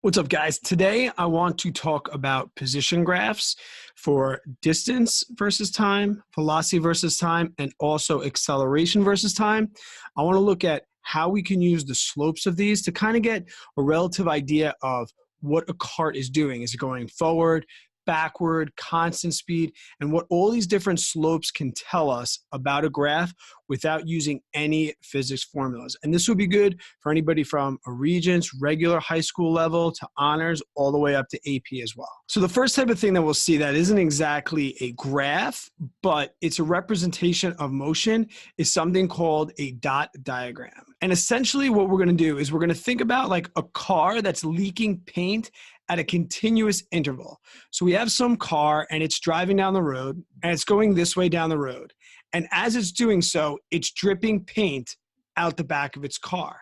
What's up, guys? Today, I want to talk about position graphs for distance versus time, velocity versus time, and also acceleration versus time. I want to look at how we can use the slopes of these to kind of get a relative idea of what a cart is doing. Is it going forward, backward, constant speed, and what all these different slopes can tell us about a graph without using any physics formulas. And this would be good for anybody from a Regents, regular high school level to honors, all the way up to AP as well. So the first type of thing that we'll see that isn't exactly a graph, but it's a representation of motion is something called a dot diagram. And essentially what we're gonna do is we're gonna think about like a car that's leaking paint at a continuous interval. So we have some car and it's driving down the road and it's going this way down the road. And as it's doing so, it's dripping paint out the back of its car.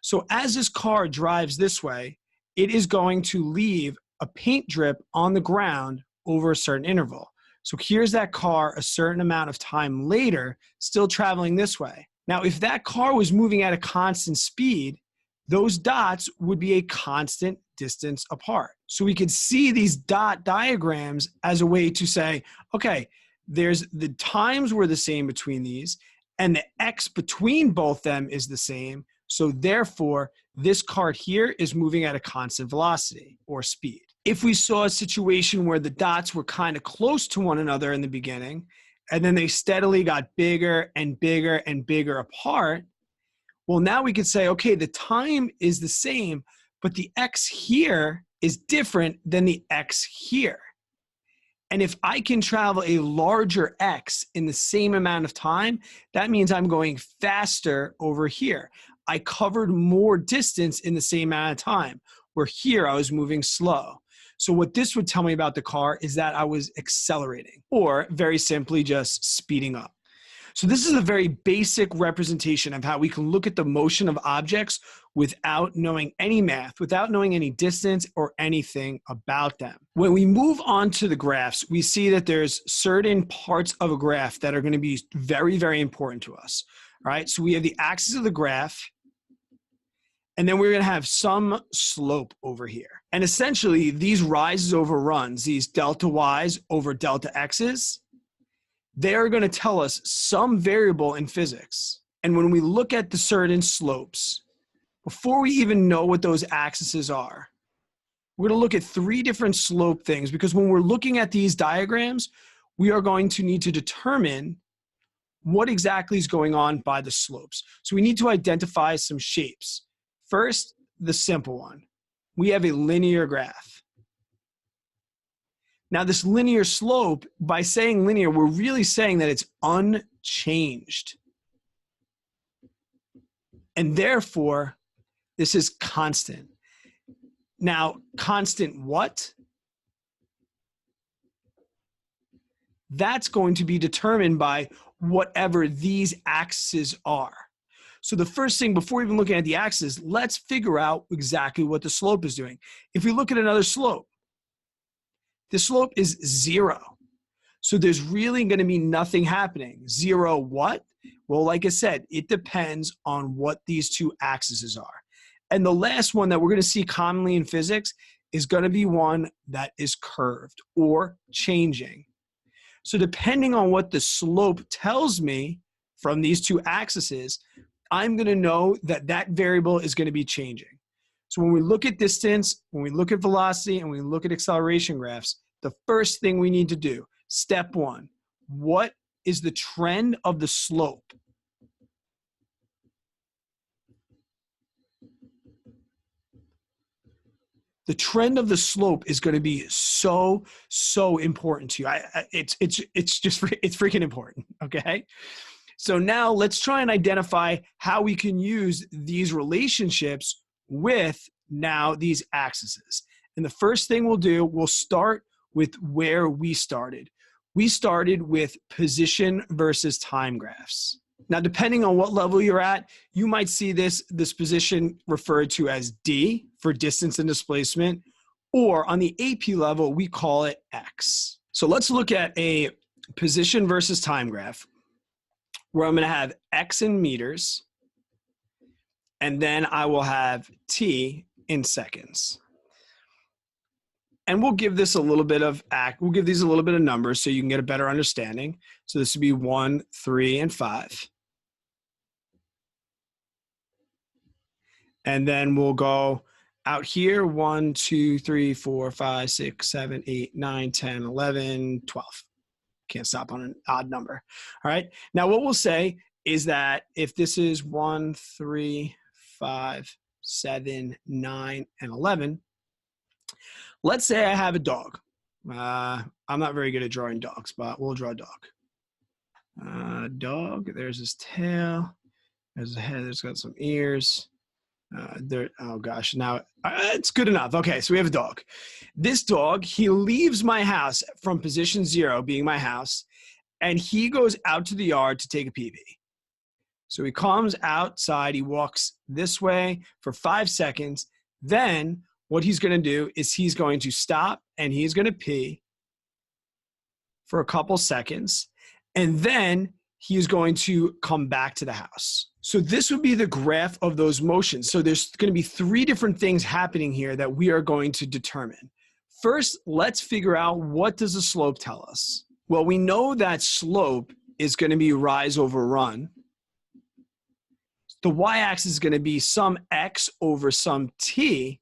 So as this car drives this way, it is going to leave a paint drip on the ground over a certain interval. So here's that car a certain amount of time later, still traveling this way. Now, if that car was moving at a constant speed, those dots would be a constant distance apart. So we could see these dot diagrams as a way to say, okay, there's the times were the same between these and the X between both them is the same. So therefore, this cart here is moving at a constant velocity or speed. If we saw a situation where the dots were kind of close to one another in the beginning, and then they steadily got bigger and bigger and bigger apart, well, now we could say, okay, the time is the same, but the X here is different than the X here. And if I can travel a larger X in the same amount of time, that means I'm going faster over here. I covered more distance in the same amount of time, where here I was moving slow. So what this would tell me about the car is that I was accelerating, or very simply just speeding up. So this is a very basic representation of how we can look at the motion of objects without knowing any math, without knowing any distance or anything about them. When we move on to the graphs, we see that there's certain parts of a graph that are going to be very, very important to us. All right, so we have the axis of the graph, and then we're going to have some slope over here. And essentially, these rises over runs, these delta y's over delta x's, they're going to tell us some variable in physics. And when we look at the certain slopes, before we even know what those axes are, we're going to look at three different slope things, because when we're looking at these diagrams, we are going to need to determine what exactly is going on by the slopes. So we need to identify some shapes. First, the simple one. We have a linear graph. Now, this linear slope, by saying linear, we're really saying that it's unchanged. And therefore, this is constant. Now, constant what? That's going to be determined by whatever these axes are. So the first thing, before even looking at the axes, let's figure out exactly what the slope is doing. If we look at another slope, the slope is 0. So there's really going to be nothing happening. 0 what? Well, like I said, it depends on what these two axes are. And the last one that we're going to see commonly in physics is going to be one that is curved or changing. So depending on what the slope tells me from these two axes, I'm going to know that that variable is going to be changing. So when we look at distance, when we look at velocity, and we look at acceleration graphs, the first thing we need to do, step one, what is the trend of the slope? The trend of the slope is going to be so important to you. It's freaking important, okay? So now let's try and identify how we can use these relationships with now these axes. And the first thing we'll do, we'll start with where we started. We started with position versus time graphs. Now, depending on what level you're at, you might see this position referred to as D for distance and displacement, or on the AP level, we call it X. So let's look at a position versus time graph where I'm going to have X in meters, and then I will have T in seconds. And we'll give this a little bit of we'll give these a little bit of numbers so you can get a better understanding. So this would be 1, 3, and 5. And then we'll go out here, 1, 2, 3, 4, 5, 6, 7, 8, 9, 10, 11, 12. Can't stop on an odd number. All right. Now what we'll say is that if this is 1, 3, 5, 7, 9, and 11, let's say I have a dog. I'm not very good at drawing dogs, but we'll draw a dog. Dog, there's his tail. There's a head, there's got some ears. Oh gosh, now it's good enough. Okay, so we have a dog. This dog, he leaves my house from position 0, being my house, and he goes out to the yard to take a pee-pee. So he comes outside, he walks this way for 5 seconds. Then what he's going to do is he's going to stop and he's going to pee for a couple seconds. And then he's going to come back to the house. So this would be the graph of those motions. So there's going to be 3 different things happening here that we are going to determine. First, let's figure out, what does the slope tell us? Well, we know that slope is going to be rise over run. The y-axis is going to be some x over some t,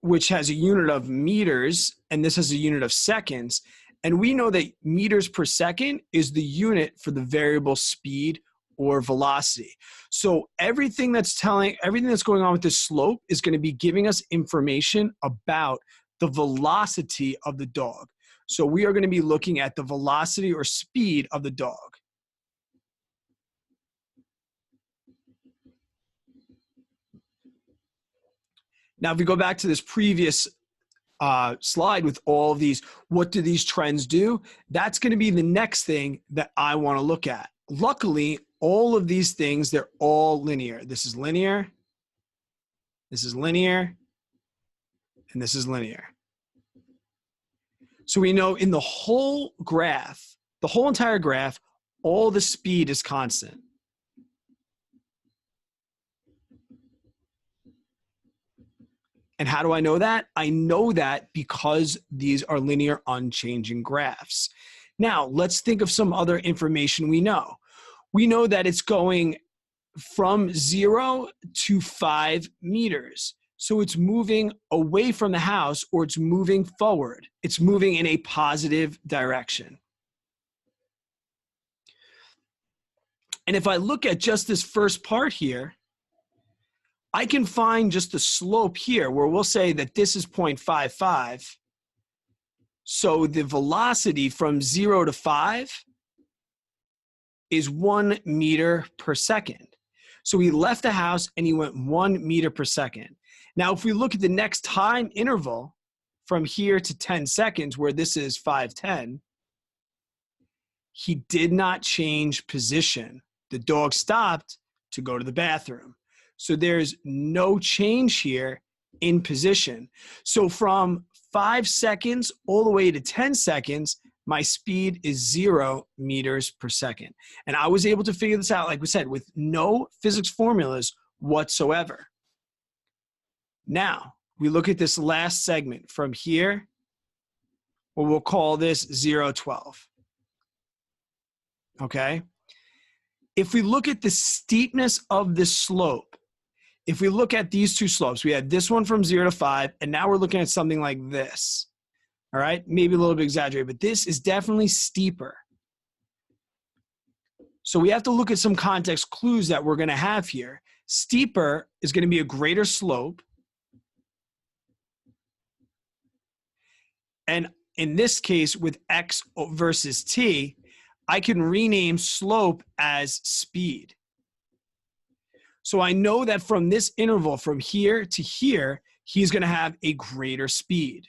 which has a unit of meters, and this has a unit of seconds. And we know that meters per second is the unit for the variable speed or velocity. So everything that's going on with this slope is going to be giving us information about the velocity of the dog. So we are going to be looking at the velocity or speed of the dog. Now, if we go back to this previous slide with all of these, what do these trends do? That's going to be the next thing that I want to look at. Luckily, all of these things, they're all linear. This is linear, this is linear, and this is linear. So we know in the whole graph, the whole entire graph, all the speed is constant. And how do I know that? I know that because these are linear unchanging graphs. Now, let's think of some other information we know. We know that it's going from 0 to 5 meters. So it's moving away from the house, or it's moving forward. It's moving in a positive direction. And if I look at just this first part here, I can find just the slope here where we'll say that this is 0.55. So the velocity from 0 to 5 is 1 meter per second. So he left the house and he went 1 meter per second. Now, if we look at the next time interval from here to 10 seconds, where this is 5:10, he did not change position. The dog stopped to go to the bathroom. So there's no change here in position. So from 5 seconds all the way to 10 seconds, my speed is 0 meters per second. And I was able to figure this out, like we said, with no physics formulas whatsoever. Now, we look at this last segment from here, or we'll call this 0, 12. Okay? If we look at the steepness of this slope, if we look at these two slopes, we had this one from 0 to 5, and now we're looking at something like this. All right? Maybe a little bit exaggerated, but this is definitely steeper. So we have to look at some context clues that we're going to have here. Steeper is going to be a greater slope. And in this case, with x versus t, I can rename slope as speed. So I know that from this interval, from here to here, he's going to have a greater speed.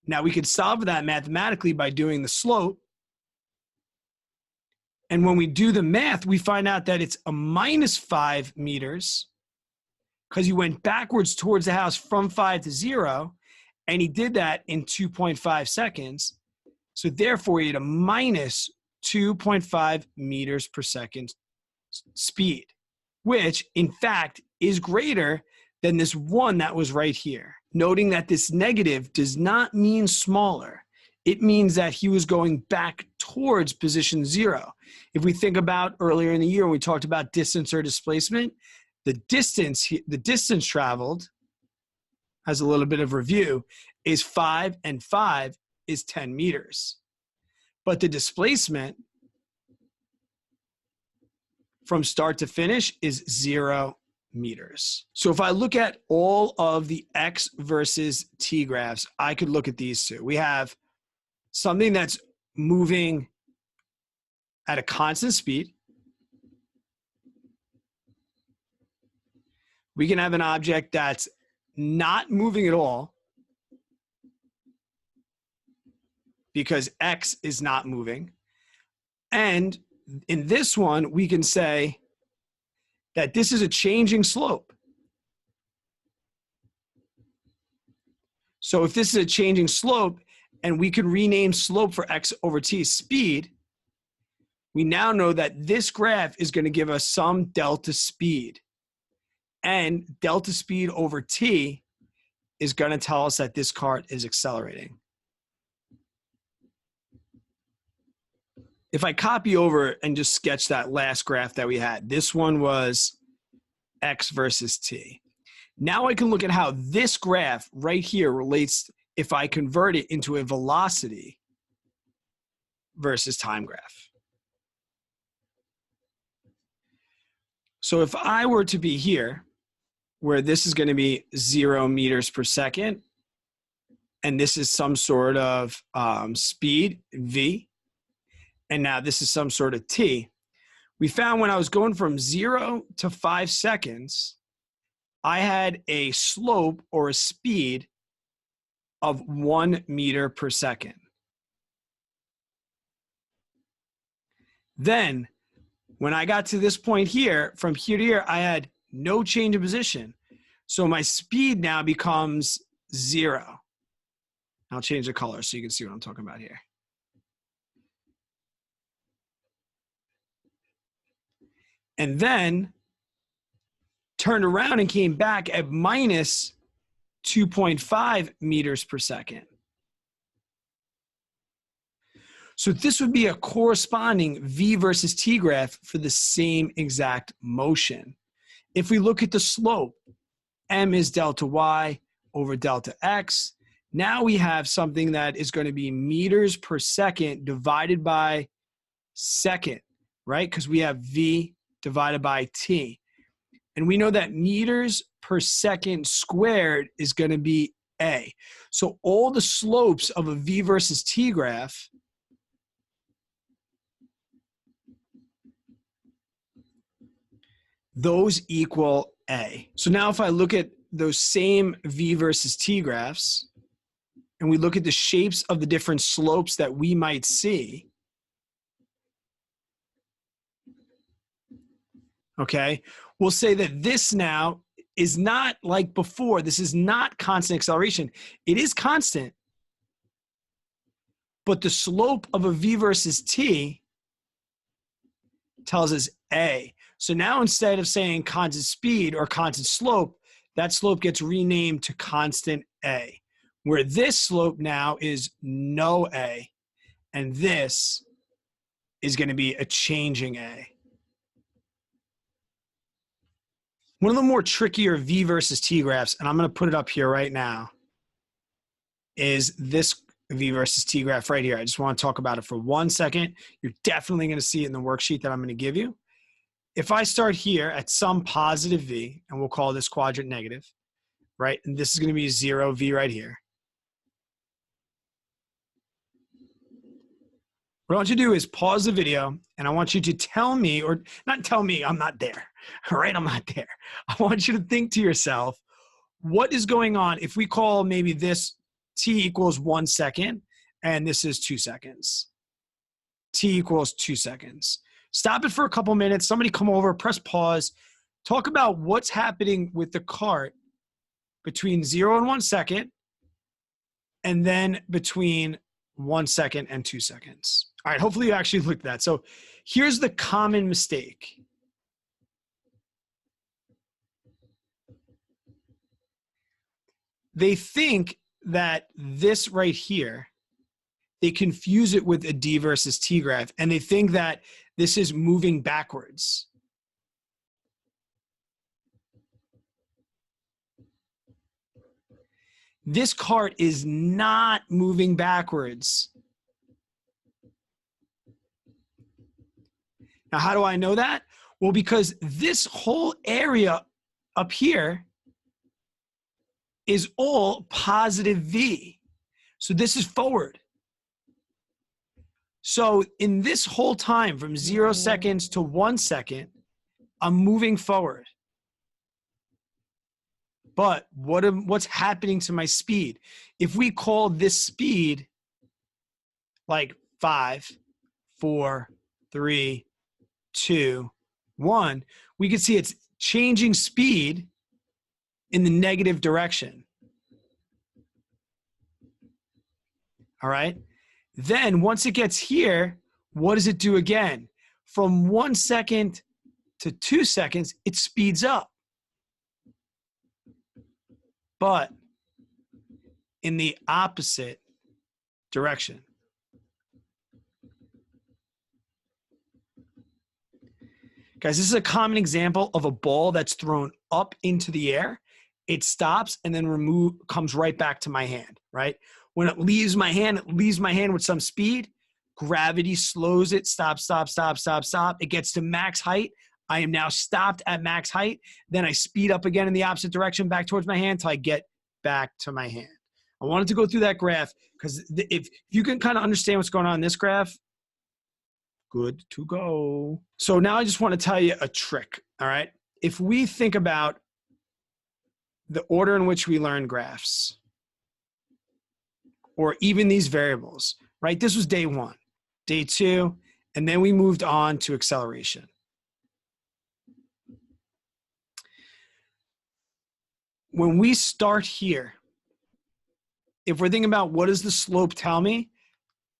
Now, we could solve that mathematically by doing the slope. And when we do the math, we find out that it's a minus 5 meters because he went backwards towards the house from 5 to 0, and he did that in 2.5 seconds. So therefore, he had a minus 2.5 meters per second speed, which in fact is greater than this one that was right here. noting that this negative does not mean smaller. It means that he was going back towards position 0. If we think about earlier in the year when we talked about distance or displacement, the distance traveled, as a little bit of review, is 5, and 5 is 10 meters. But the displacement from start to finish is 0 meters. So if I look at all of the X versus T graphs, I could look at these two. We have something that's moving at a constant speed. We can have an object that's not moving at all because X is not moving. And in this one, we can say that this is a changing slope. So if this is a changing slope, and we could rename slope for X over T speed, we now know that this graph is going to give us some delta speed. And delta speed over T is going to tell us that this cart is accelerating. If I copy over and just sketch that last graph that we had, this one was X versus T. Now I can look at how this graph right here relates if I convert it into a velocity versus time graph. So if I were to be here, where this is going to be 0 meters per second, and this is some sort of speed, V, and now this is some sort of T, we found when I was going from 0 to 5 seconds, I had a slope or a speed of 1 meter per second. Then, when I got to this point here, from here to here, I had no change in position. So my speed now becomes 0. I'll change the color so you can see what I'm talking about here. And then turned around and came back at minus 2.5 meters per second. So this would be a corresponding V versus T graph for the same exact motion. If we look at the slope, M is delta Y over delta X. Now we have something that is going to be meters per second divided by second, right? Because we have V divided by T. And we know that meters per second squared is going to be A. So all the slopes of a V versus T graph those equal A. So now if I look at those same V versus T graphs, and we look at the shapes of the different slopes that we might see, okay, we'll say that this now is not like before. This is not constant acceleration. It is constant, but the slope of a V versus T tells us A. So now instead of saying constant speed or constant slope, that slope gets renamed to constant A, where this slope now is no A, and this is going to be a changing A. One of the more trickier V versus T graphs, and I'm going to put it up here right now, is this V versus T graph right here. I just want to talk about it for 1 second. You're definitely going to see it in the worksheet that I'm going to give you. If I start here at some positive V, and we'll call this quadrant negative, right? And this is going to be 0 V right here. What I want you to do is pause the video, and I want you to tell me, or not tell me, I'm not there, all right? I'm not there. I want you to think to yourself, what is going on if we call maybe this T equals 1 second, and this is 2 seconds. T equals 2 seconds. Stop it for a couple minutes. Somebody come over, press pause, talk about what's happening with the cart between 0 and 1 second, and then between 1 second and 2 seconds. All right, hopefully you actually looked at that. So here's the common mistake. they think that this right here, they confuse it with a D versus T graph, and they think that this is moving backwards. This cart is not moving backwards. Now, how do I know that? Well, because this whole area up here is all positive V. So this is forward. So in this whole time from 0 seconds to 1 second, I'm moving forward. But what's happening to my speed? If we call this speed like 5, 4, 3, 2, 1, we can see it's changing speed in the negative direction. All right. Then once it gets here, what does it do again? From 1 second to 2 seconds, it speeds up. But in the opposite direction. Guys, this is a common example of a ball that's thrown up into the air. It stops and then comes right back to my hand, right? When it leaves my hand with some speed. Gravity slows it, stop. It gets to max height. I am now stopped at max height. Then I speed up again in the opposite direction back towards my hand until I get back to my hand. I wanted to go through that graph because if you can kind of understand what's going on in this graph, good to go. So now I just want to tell you a trick, all right? If we think about the order in which we learn graphs, or even these variables, right? This was day 1, day 2, and then we moved on to acceleration. When we start here, if we're thinking about what does the slope tell me,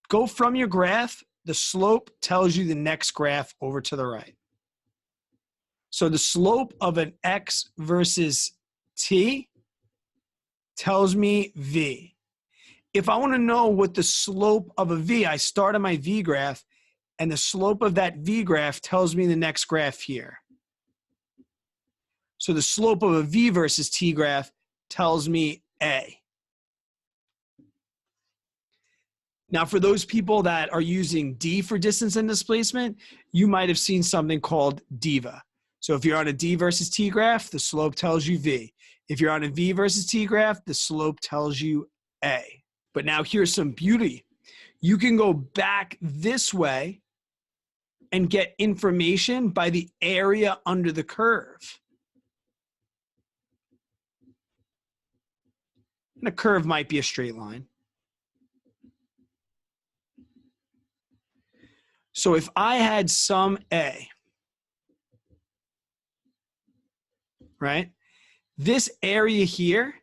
go from your graph, the slope tells you the next graph over to the right. So the slope of an X versus T tells me V. If I want to know what the slope of a V, I start on my V graph, and the slope of that V graph tells me the next graph here. So the slope of a V versus T graph tells me A. Now, for those people that are using D for distance and displacement, you might have seen something called DIVA. So if you're on a D versus T graph, the slope tells you V. If you're on a V versus T graph, the slope tells you A. But now here's some beauty. You can go back this way and get information by the area under the curve. And a curve might be a straight line. So if I had some A, right, this area here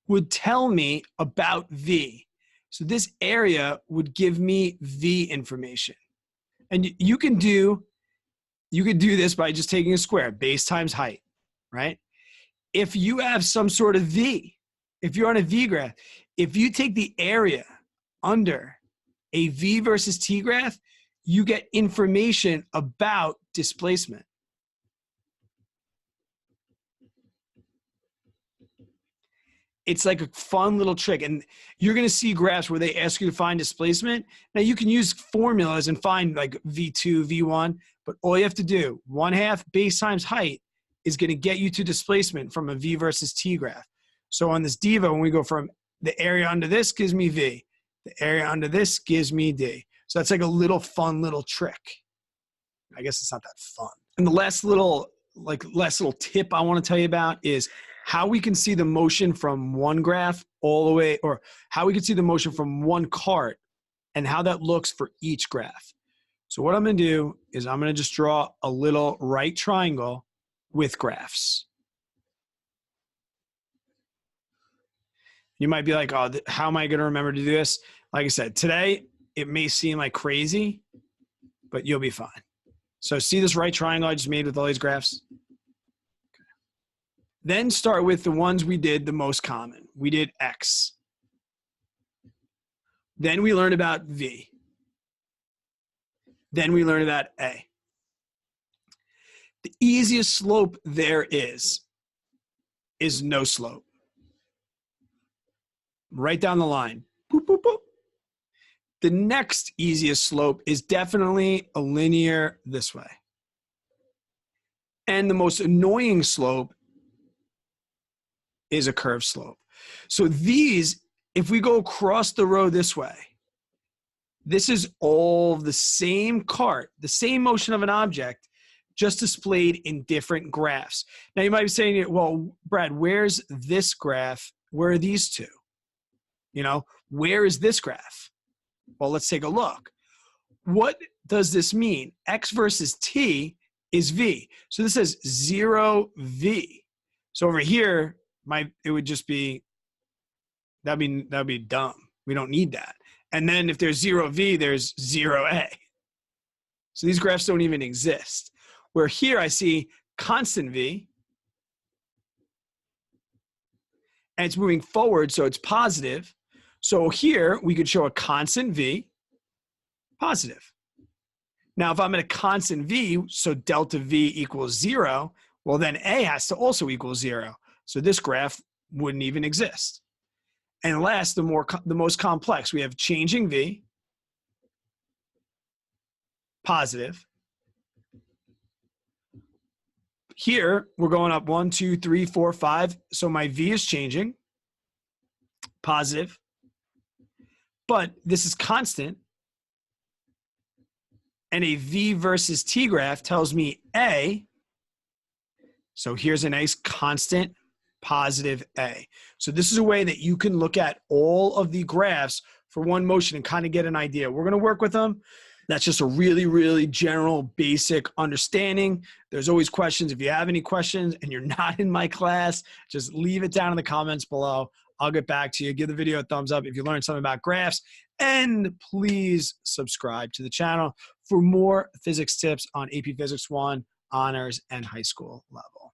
would tell me about V. So this area would give me V information. And you could do this by just taking a square, base times height, right? If you have some sort of V, if you're on a V graph, if you take the area under a V versus T graph, you get information about displacement. It's like a fun little trick. And you're going to see graphs where they ask you to find displacement. Now you can use formulas and find like V2, V1, but all you have to do, 1/2 base times height is going to get you to displacement from a V versus T graph. So on this DIVA, when we go from the area under this gives me V, the area under this gives me D. So that's like a little fun little trick. I guess it's not that fun. And the last little tip I want to tell you about is how we can see the motion from one graph all the way, or how we can see the motion from one cart and how that looks for each graph. So what I'm going to do is I'm going to just draw a little right triangle with graphs. You might be like, oh, how am I going to remember to do this? Like I said, today it may seem like crazy, but you'll be fine. So see this right triangle I just made with all these graphs? Then start with the ones we did the most common. We did X. Then we learned about V. Then we learned about A. The easiest slope there is no slope. Right down the line. Boop, boop, boop. The next easiest slope is definitely a linear this way. And the most annoying slope is a curved slope. So these, if we go across the row this way, this is all the same cart, the same motion of an object, just displayed in different graphs. Now you might be saying, well, Brad, where's this graph? Where are these two? You know, where is this graph? Well, let's take a look. What does this mean? X versus T is V. So this says 0V. So over here, it would just be, that'd be dumb. We don't need that. And then if there's 0V, there's 0A. So these graphs don't even exist. Where here I see constant V, and it's moving forward, so it's positive. So here we could show a constant V, positive. Now, if I'm at a constant V, so delta V equals 0, well, then A has to also equal 0. So this graph wouldn't even exist. And last, the most complex, we have changing V, positive. Here, we're going up 1, 2, 3, 4, 5. So my V is changing, positive. But this is constant. And a V versus T graph tells me A. So here's a nice constant, positive A. So this is a way that you can look at all of the graphs for one motion and kind of get an idea. We're going to work with them. That's just a really, really general, basic understanding. There's always questions. If you have any questions and you're not in my class, just leave it down in the comments below. I'll get back to you. Give the video a thumbs up if you learned something about graphs. And please subscribe to the channel for more physics tips on AP Physics 1, honors, and high school level.